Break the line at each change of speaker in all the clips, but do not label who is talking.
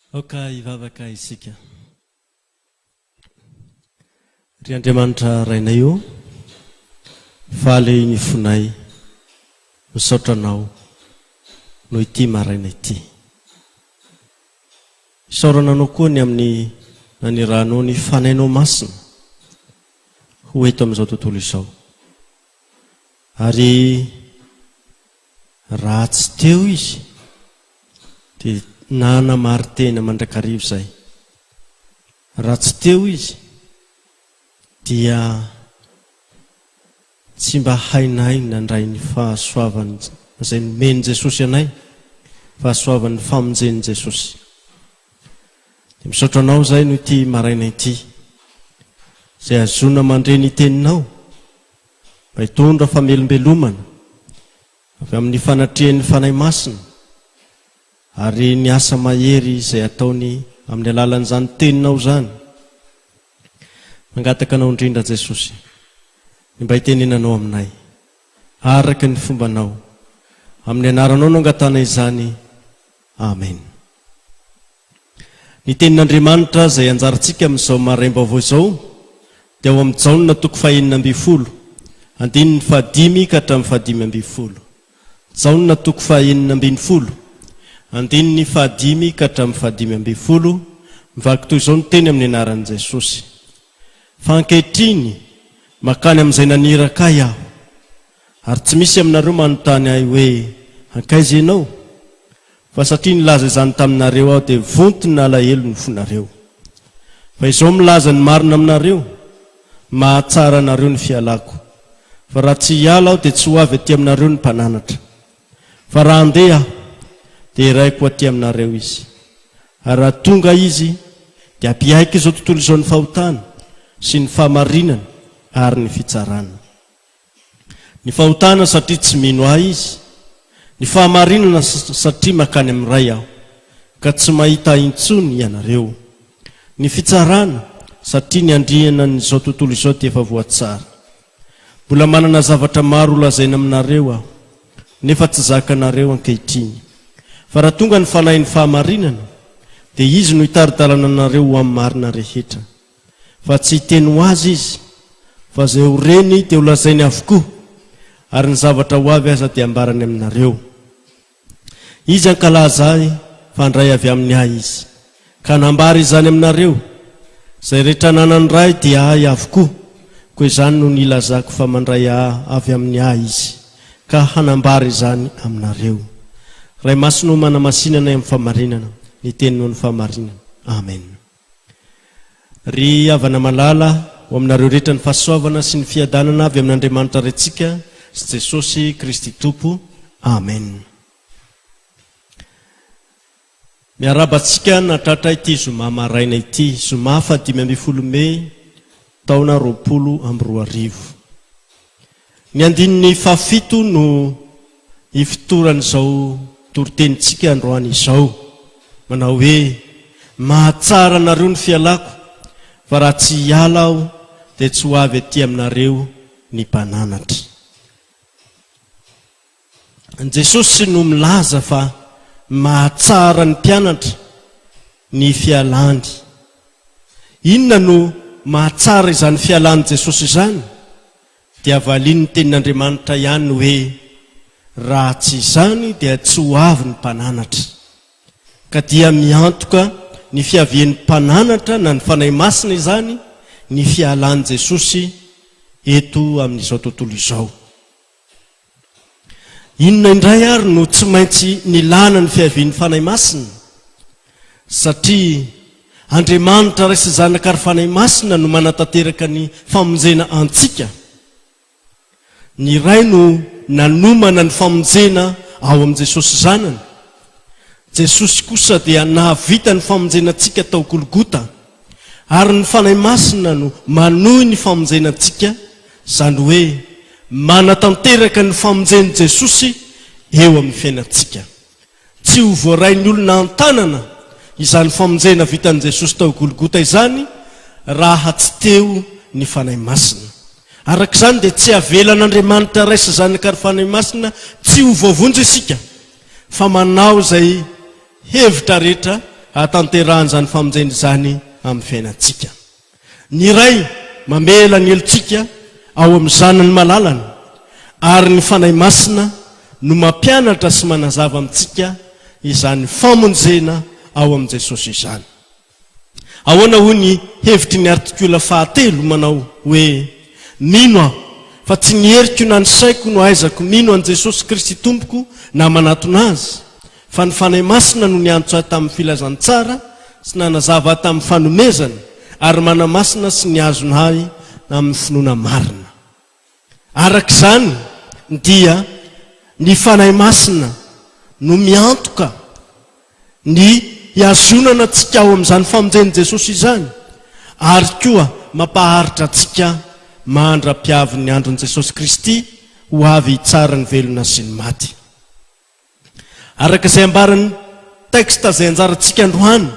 Oka ivavaka isika. Ry Andriamanitra rainay io, faly ny fonay, misaotra anao noho ity maraina ity. Isaorana anao koa ny amin'ny nanirahanao ny fanainao masina ho eto amin'izao tontolo izao. Ary raha tsy teo izy dia nanamary tena mandrakarivo zay. Raha tsy teo izy dia tsy mba hainay nandray ny fahasoavany izay nomeny Jesosy anay, fahasoavany famonjeny Jesosy. Dia misaotra anao zay no ity maraina ity, izay azona mandre ny teninao mba hitondra famelombelomana avy amin'ny fanatrehan'ny fanahy masina, ary ny asa mahery izay ataony amin'ny alalan'izany teninao zany. Mangataka anao indrindra Jesosy ny mba hitenenanao aminay araka ny fombanao, amin'ny anaranao no angatana izany. Amen. Ny tenin'Andriamanitra izay anjarantsika amin'izao maraim-baovao izao dia ao amin'ny Jaona 9:20, andininy 5 ka hatramin'ny 5:20. Jaona 9:20, andininy 5 ka hatramin'ny 5:20. Mivaky toy izao ny teny amin'ny anaran'i Jesosy: fa ankehitriny makany amin'izay naniraka aho, ary tsy misy aminareo manontany ahy hoe ankaiza ianao, fa satria nilaza izany taminareo aho dia vontony na alahelo ny fonareo. Fa izao milaza ny marina aminareo, mahatsara anareo ny fialako. Fa raha tsy hiala aho dia tsy ho avy aty aminareo ny mpananatra. Fa raha andeha aho dia iraiko aty aminareo izy. Ary raha tonga izy dia ampiaiky izao tontolo izao ny fahotana sy ny fahamarinana ary ny fitsarana. Ny fahotana satria tsy mino ahy izy, ny fahamarinana satria makany amin'ny ray aho ka tsy mahita intsony ianareo, ny fitsarana satria ny andriana n'izao tontolo izao dia efa voatsara. Mbola manana zavatra maro lazaina aminareo aho, nefa tsy zakanareo ankehitriny. Fa raha tonga ny fanahin'ny fahamarinana dia izy no hitaridalana anareo ho amin'ny marina rehetra. Fa tsy hiteny ho azy izy, fa zay ho reny dia ho lazainy avokoa, ary ny zavatra ho avy aza dia ambarany aminareo. Izy ankalaza ahy fa handray avy amin'ny ahy izy, ka nambary izany aminareo. Zay rehetra nanany ray dia ahy avokoa, koa izany no nilazako fa mandray avy amin'ny ahy izy, ka hanambary izany aminareo. Ray masino manamasinana amin'ny famarinana, ny teninao ny famarinana. Amen. Ry havana malala ho aminareo rehetra ny fahasoavana sy ny fiadanana avy amin'Andriamanitra rentsika sy Jesosy Kristy Tompo. Amen. Miarabantsika natratra ity zoma maraina ity, zoma 5 Mei taona 2020. Ny andininy 7 no ifitoran'izao toritenitsika androany izao, manao hoe mahatsara anareo ny fialako, fa raha tsy hiala aho dia tsy ho avy aty aminareo ny mpananatra. Jesosy no milaza fa mahatsara ny mpianatra ny fialany. Inona no mahatsara izany fialany Jesosy izany? Dia valiany tenin'Andriamanitra ihany hoe raha tsy izany dia tsy ho avy ny mpananatra. Ka dia miantoka ny fiavian'ny mpananatra na ny fanahy masina izany ny fialany Jesosy eto amin'izao tontolo izao. Inona indray ary no tsy maintsy nilana ny fiavian'ny fanahy masina? Satria Andriamanitra raisy zanaka ary fanahy masina no manatanteraka ny famonjena antsika. Ny ray no nanomana ny famonjena ao amin'i Jesosy zanany. Jesosy kosa dia nahavita ny famonjena antsika tao Golgota, ary ny fanahy masina no manohy ny famonjena antsika, izany hoe manatanteraka ny famonjeny Jesosy eo amin'ny fiainantsika. Tsy ho voarain'ny olona an-tanana izany famonjena vitan'i Jesosy tao Golgota izany raha tsy teo ny fanahy masina. Arak'izany dia tsy avelan'Andriamanitra raisy zanaka ary fanahy masina tsy ho voavonjy isika, fa manao izay hevitra rehetra atanterahany zany famonjeny zany amin'ny fiainantsika. Ny ray mamela ny elontsika ao amin'ny zanany malalany, ary ny fanahy masina no mampianatra sy manazava amintsika izany famonjena ao amin'ny Jesosy izany. Ahoana ho ny hevitry ny artikola 3 manao hoe mino aho fa tsy ny heriko na ny saiko no aizako mino an Jesosy Kristy tompoko na manatona azy, fa ny fanahy masina no niantso ahy tamin'ny filazantsara sy nanazava ahy tamin'ny fanomezany, ary manamasina sy niazonahy amin'ny finoana marina. Arak'izany dia ny fanahy masina no miantoka ny iazonana antsika ao amin'izany famonjeny Jesosy izany, ary koa mampaharitra antsika mandra-piavy ny andron'i Jesosy Kristy ho avy tsara ny velona sy ny maty. Arak'izay ambaran'ny teksta izay anjarantsika androany,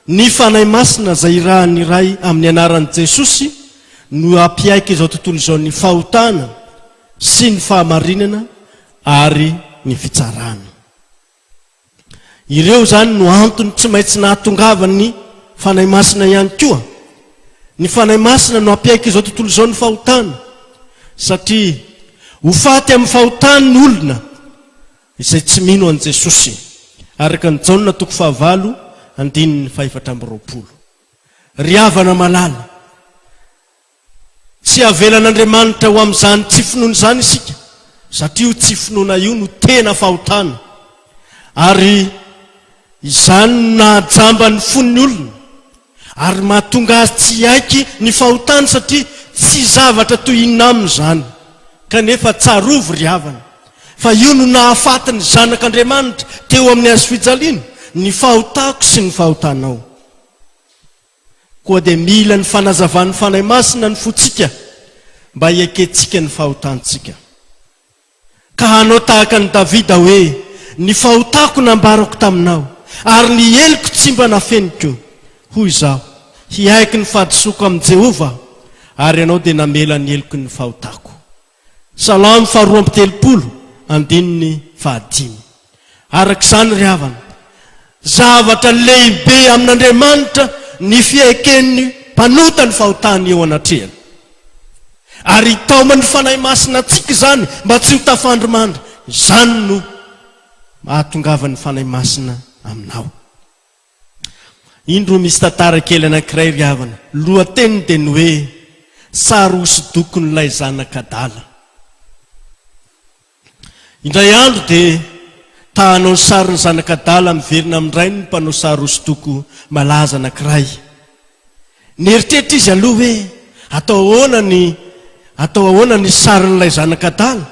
ny fanahy masina izay irahan'ny iray amin'ny anaran'i Jesosy no ampiaiky izao tontolo izao ny fahotana sy ny fahamarinana ary ny fitsarana. Ireo zany no antony tsy maintsy nahatongavany fanahy masina ihany koa. Ny fanahy masina no ampiaiky izao tontolo izao ny fahotana, satria ho faty amin'ny fahotana ny olona izay tsy mino an Jesosy, araka ny Jaona 4:4. Riavana malala, tsy avelan'Andriamanitra ho amin'izany tsy finoana zany isika, satria io tsy finoana io no tena fahotana, ary izany nahajamba ny fon'ny olona, ary mahatonga azy tsy aiky ny fahotana, satria tsy zavatra toy inona aminy zany, kanefa tsarovo riavana. Fa io no nahafaty ny zanak'Andriamanitra teo amin'ny azo fijaliana, ny fahotako sy ny fahotanao. Koa dia mila ny fanazavan'ny fanahy masina ny fotsika mba hiakentsika ny fahotantsika. Ka hanao tahaka ny Davida hoe ny fahotako nambarako taminao, ary ny heliko tsy mba nafeniko. Hoy izaho, hiaiky ny fahadisoako amin'i Jehova, ary ianao dia namela ny heliko ny fahotako. Salamo 2:5. Arak'izany ry havana, zavatra lehibe amin'Andriamanitra ny fiaiken'ny mpanota ny fahotany eo anatrehany, ary itaomany fanahy masina antsika zany mba tsy ho tafandromandry. Izany no mahatongavan'ny fanahy masina aminao. Indro misy tantara kely anankiray ry havana, lohateniny dia ny hoe sary hosodoko n'ilay zanak'adala. Indray andro dia tahanao ny sarin'ny zanak'adala miverina amin'indray ny mpanao sary hosodoko malaza anankiray. Nieritreritra izy aloha hoe atao ahoana ny sarin'ilay zanak'adala,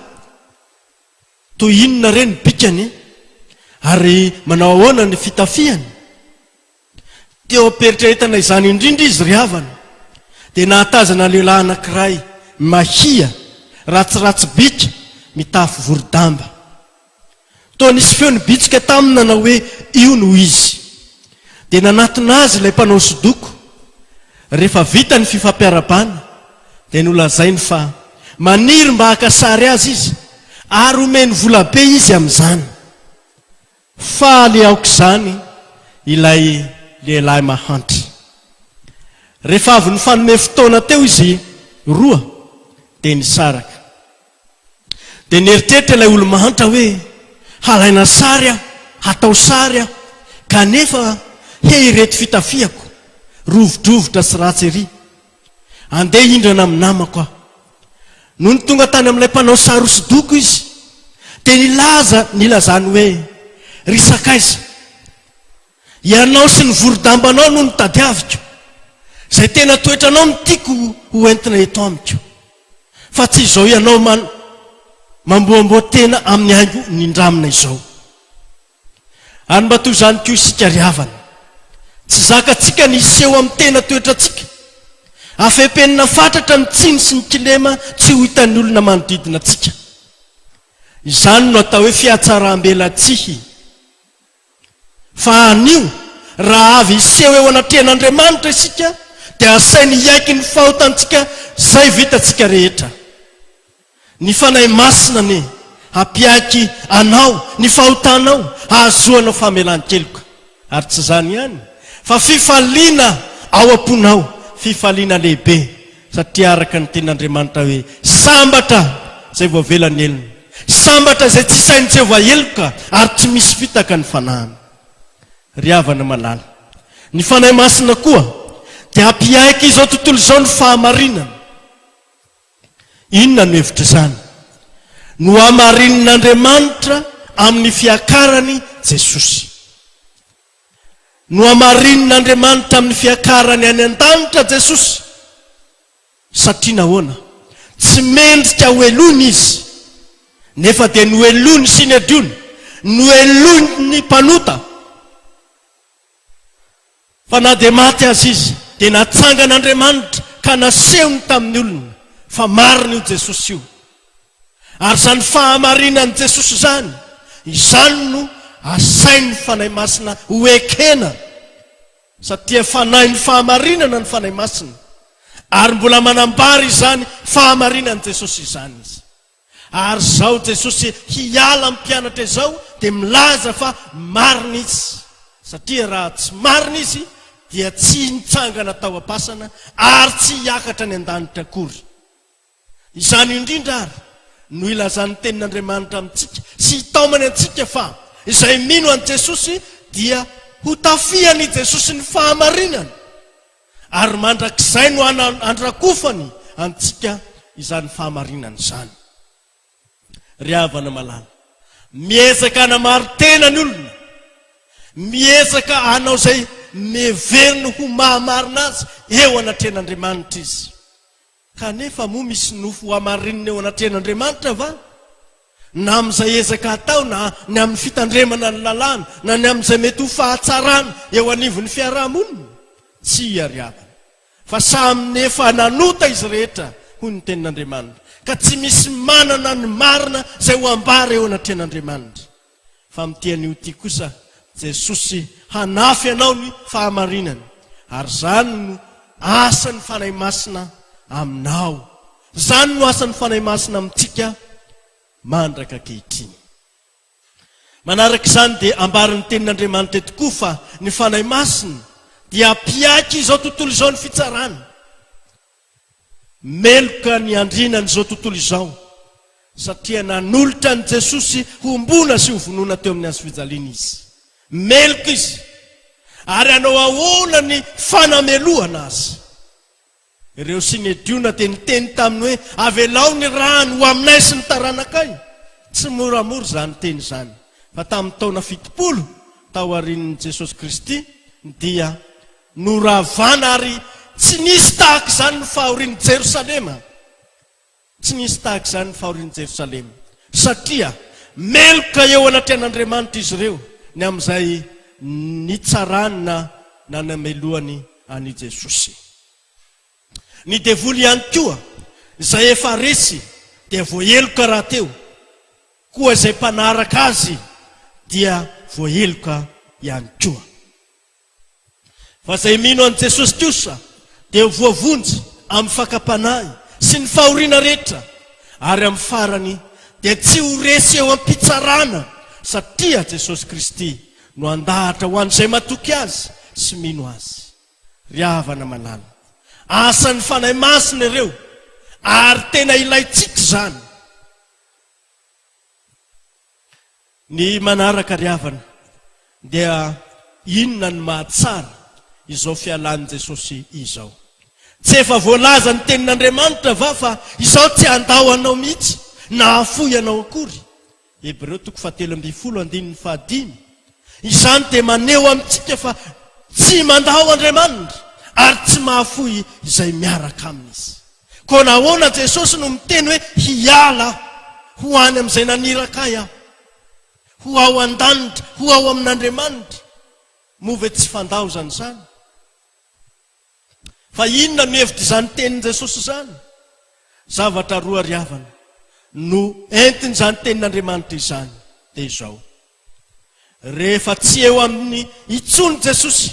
toy inona reny bikany, ary manao ahoana ny fitafiany. Teo am-peritreretana izany indrindra izy ry havana, dia nahatazana lehilahy anankiray mahia, ratsiratsy bika, mitafy vorodamba. Toa nisy feo ny bitsika taminy nanao hoe io no izy. Dia nanatona azy ilay mpanao hosodoko. Rehefa vita ny fifampiarabana, dia nolazainy fa maniry mba hakasary azy izy, ary omeny volabe izy amin'izany. Faly aoka izany ilay lehilahy mahantry. Rehefa avy ny fanome fotoana teo izy roa, dia nisaraka. Dia nieritreritra ilay olo mahantra hoe halaina sary aho, hatao sary aho, kanefa ireto fitafiako rovodrovotra sy ratsy ery, andeha hindrana amin'ny namako aho. No ny tonga tany amin'ilay mpanao sary hosodoko izy, dia nilazany hoe ry sakaiza, ianao sy ny vorodambanao no nitadiaviko, izay tena toetranao no tiako ho entina eto amiko, fa tsy izao ianao mamboamboa tena amin'ny haingo nindramina izao. Ary mba toy izany koa isika ry havana, tsy zakatsika ny iseho amin'ny tena toetratsika, afepenina fatratra ny tsiny sy ny kilema tsy ho hitan'ny olona manodidina atsika. Izany no atao hoe fiatsaram-belatsihy. Fa anio raha avy iseho eo anatrehan'Andriamanitra isika, dia asainy hiaiky ny fahotantsika zay vitantsika rehetra. Ny fanahy masina ne hampiaiky anao ny fahotanao, ahazoanao famelan-keloka. Ary tsy zany ihany fa fifaliana ao amponao, fifaliana lehibe, satria araka ny ten'Andriamanitra hoe sambatra zay voavelany elona, sambatra zay tsy sainy Jehovah eloka ary tsy misy fitaka ny fanahana. Ry havana malala, ny fanahy masina koa dia ampiaiky izao tontolo izao ny fahamarinana. Inona no hevitra izany? No hamarinan'Andriamanitra amin'ny fiakarany Jesosy. No hamarinan'Andriamanitra amin'ny fiakarany any an-danitra Jesosy. Satria nahoana? Tsy mendrika ho elony izy, nefa dia no elony sy ny adiony, no elony ny mpanota. Fa na dia maty azy izy dia natsangan'Andriamanitra ka nasehony tamin'ny olona, fa marina io Jesosy io. Ary zany fahamarinan'i Jesosy izany no asain'ny fanahy masina ho ekena, satria fanahy ny fahamarinana ny fanahy masina, ary mbola manambary izany fahamarinan'i Jesosy izany izy. Ary zao Jesosy hiala amin'ny mpianatra izao dia milaza fa marina izy, satria raha tsy marina izy dia tsy nitsangana tao am-pasana ary tsy hiakatra ny an-danitra akory. Izany indrindra ary no ilazan'ny tenin'Andriamanitra amintsika sy hitaomany antsika fa izay mino an Jesosy dia ho tafiany Jesosy ny fahamarinana, ary mandrakizay no andrakofany antsika izany fahamarinana izany. Ry havana malala, miezaka hanamary tena ny olona, miezaka hanao zay meveriny ho mahamarina azy eo anatrehan'Andriamanitra izy. Kanefa moa misy nofo hamarinina eo anatrehan'Andriamanitra va? Na amin'izay ezaka atao, na ny amin'ny fitandremana ny lalàna, na ny amin'izay mety ho fahatsarana eo anivon'ny fiarahamonina? Tsy ary havana, fa samy nefa nanota izy rehetra ho ny tenin'Andriamanitra, ka tsy misy manana ny marina zay ho ambara eo anatrehan'Andriamanitra. Fa amin'ity ity kosa Jesosy hanafy anao ny fahamarinana, ary zany no asan'ny fanahy masina aminao, zany no asan'ny fanahy masina amintsika mandraka ankehitriny. Manaraka izany dia ambarin'ny tenin'Andriamanitra tokoa fa ny fanahy masina dia piaiky izao tontolo izao ny fitsarana, meloka ny andrinany izao tontolo izao, satria nanolotra ny Jesosy hombona sy hovonoana teo amin'ny hazo fijaliana izy. Meloka izy, ary anao ahoana ny fanamelohana azy. Ireo sy ny diona dia niteny taminy hoe avelao ny rano ho aminay sy ny taranakay. Tsy moramora zany teny zany, fa tamin'ny taona 70 tao aorian'i Jesosy Kristy dia noravana, ary tsy nisy tahaka izany ny fahorian'i Jerosalema. Tsy nisy tahaka izany ny fahorian'i Jerosalema, satria meloka eo anatrehan'Andriamanitra izy ireo ny amin'izay nitsarany na namelohany ani Jesosy. Ny devoly ihany koa izay efa resy dia voaheloka raha teo, koa izay mpanaraka azy dia voaheloka ihany koa. Fa izay mino an Jesosy kosa dia voavonjy amin'ny fakapanahy sy ny fahoriana rehetra, ary amin'ny farany dia tsy ho resy eo am-pitsarana, satria Jesosy Kristy no andahatra ho an'izay matoky azy sy mino azy. Ry havana malala, asan'ny fanahy masina ireo, ary tena ilaitsika zany. Ny manaraka ry havana dia inona ny mahatsara izao fialan'i Jesosy izao? Tsy efa voalaza ny tenin'Andriamanitra va fa izao tsy andao anao mihitsy na afoy anao akory? Hebreo 13:15. Izany dia maneho amintsika fa tsy mandao Andriamanitra ary tsy mahafoy izay miaraka amin'izy. Ko nahoana Jesosy no miteny hoe hiala ho any amin'izay naniraka aho, ho ao an-danitra, ho ao amin'Andriamanitra? Move tsy fandao zany. Fa inona no hevitra izany tenin Jesosy izany? Zavatra roa ry havana no entiny izany tenin'Andriamanitra izany dia izao: rehefa tsy eo amin'ny itsony Jesosy,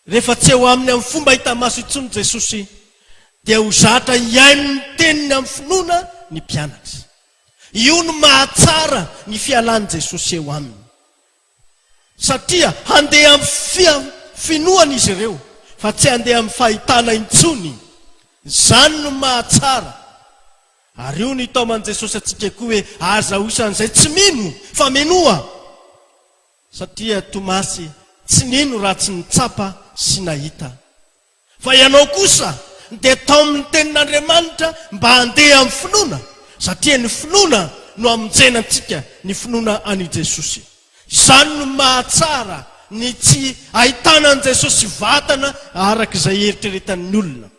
rehefa tsy eo amin'ny amin'ny fomba hita maso itsony Jesosy, dia ho zatra iaino ny teniny amin'ny finoana ny mpianatra. Io no mahatsara ny fialan'i Jesosy eo aminy. satria handeha amin'ny finoana izy ireo fa tsy handeha amin'ny fahitana intsony. Zany no mahatsara. Ary io ny taoman' Jesosy atsika koa hoe aza osan'izay tsy mino fa minoa, satria Tomasy tsy nino raha tsy nitsapa sy nahita. Fa ianao kosa dia tao amin'ny tenin'Andriamanitra mba handeha amin'ny finoana, satria ny finoana no amonjenantsika ny finoana any Jesosy. Izany no mahatsara ny tsy ahitana an' Jesosy vatana araka izay eritreretan'ny olona.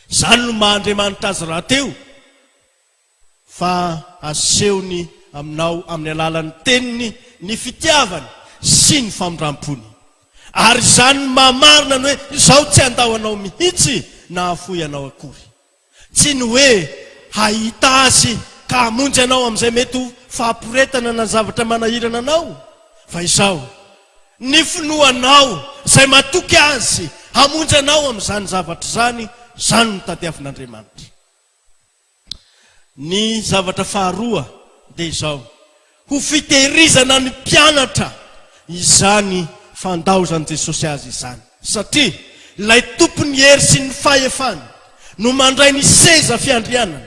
Izany no maha-Andriamanitra azy raha teo fa asehony aminao amin'ny alalan'ny teniny ny fitiavany sy ny famindram-pony. Ary izany mahamarina ny hoe izao tsy andahoanao mihitsy na afoy anao akory. Tsy ny hoe hahita azy ka hamonjy anao amin'izay mety ho fampiretana na zavatra manahirana anao, fa izao ny finoanao izay matoky azy hamonjy anao amin'izany zavatra zany, zany no tadiavin'Andriamanitra. Ny zavatra faharoa dia izao, ho fitehirizana ny mpianatra izany fandaozan' Jesosy azy izany, satria ilay tompony hery sy ny fahefany no mandray ny seza fiandrianana,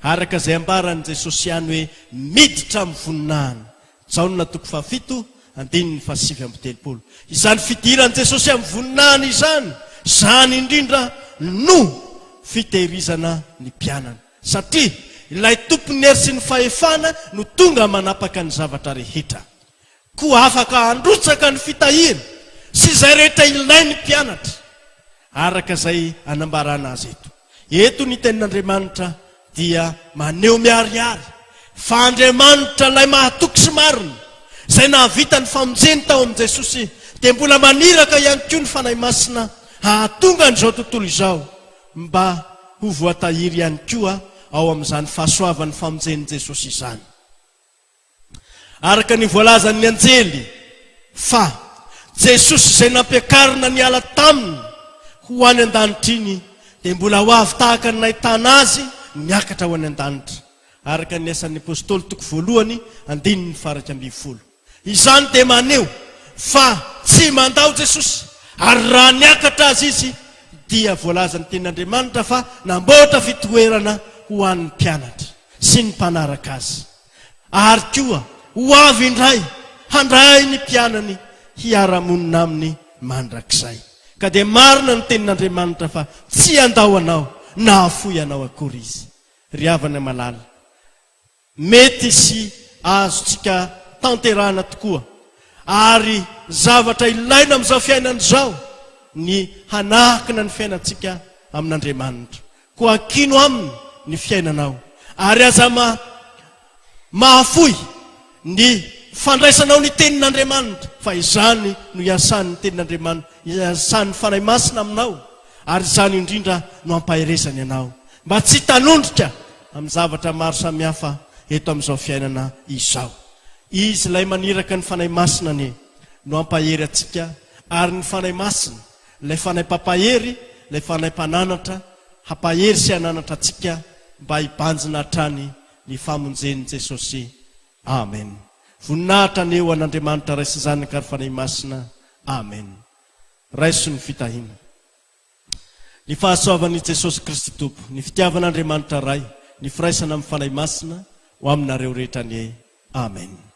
araka izay ambaran'i Jesosy ihany hoe miditra amin'ny voninahiny. Jaona 7:9-7. Izany fidiran'i Jesosy amin'ny voninahiny izany, zany indrindra no fitehirizana ny mpianana, satria ilay tompony hery sy ny fahefana no tonga manapaka ny zavatra rehetra, koa afaka androtsaka ny fitahirana sy izay rehetra ilainy mpianatra, araka izay anambarana azy eto. Eto ny tenin'Andriamanitra dia maneho miariary fa Andriamanitra ilay mahatoky sy marina izay nahavita ny famonjeny tao amin'i Jesosy, dia mbola maniraka ihany koa ny fanahy masina hahatonga n'izao tontolo izao mba ho voatahiry ihany koa ao amin'izany fahasoavan'ny famonjen'i Jesosy izany. Araka ny voalazan'ny anjely fa Jesosy izay nampiakarina ny ala taminy ho any an-danitra iny dia mbola ho avy tahaka ny nahitana azy miakatra ho any an-danitra, araka ny asan'ny apôstôly 2:1-20. Izany dia maneho fa tsy mandao Jesosy, ary raha niakatra azy izy dia voalazan'ny tenin'Andriamanitra fa namboatra fitoerana ho an'ny mpianatra sy ny mpanaraka azy, ary koa ho avy indray handray ny mpianany hiara-monina aminy mandrakizay. Ka dia marina ny tenin'Andriamanitra fa tsy andao anao na afoy anao akory izy. Ry havana malala, mety sy azontsika tanterahana tokoa, ary zavatra ilaina amin'izao fiainana izao ny hanahakina ny fiainantsika amin'Andriamanitra, koa akino aminy ny fiainanao, ary aza mahafoy ny fandraisanao ny tenin'Andriamanitra, fa izany no iasan'ny tenin'Andriamanitra, iasan'ny fanahy masina aminao, ary izany indrindra no ampahiresany ianao mba tsy tanondrika amin'ny zavatra maro samihafa eto amin'izao fiainana izao. Izy ilay maniraka ny fanahy masina no ampahery atsika, ary ny fanahy masina, ilay fanahy pampahery, ilay fanahy mpananatra, hampahery sy hananatra atsika mba hibanjina hatrany ny famonjen'i Jesosy. Amen. Voninahitra ny eo an'Andriamanitra ray sy zanaka ary fanahy masina. Amen. Raiso ny fitahina. Ny fahasoavan'i Jesosy Kristy Tompo, ny fitiavan'Andriamanitra ray, ny firaisana amin'ny fanahy masina ho aminareo rehetra ny Amen.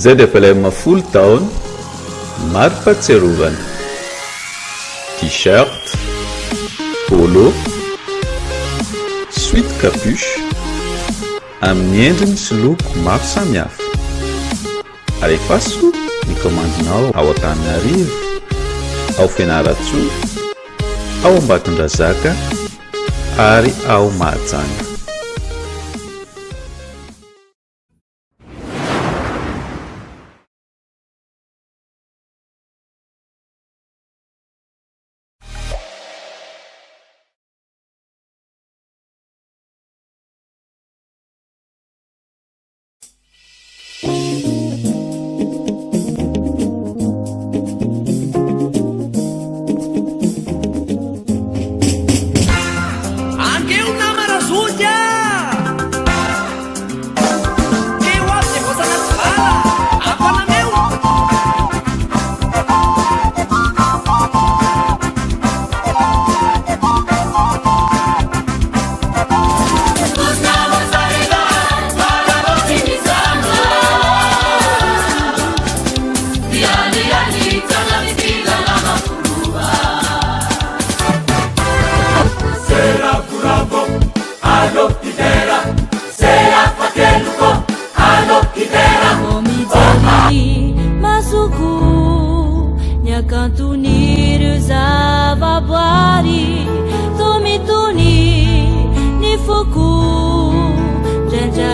zay dia efa full taona maro fahatserovana t-shirt polo sweat capuche amin'ny endriny sy loko maro samihafa ary efa so ny komandinao ao Antananarivo ao Fianarantsoa ao Ambatondrazaka ary ao Mahajanga.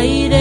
Ire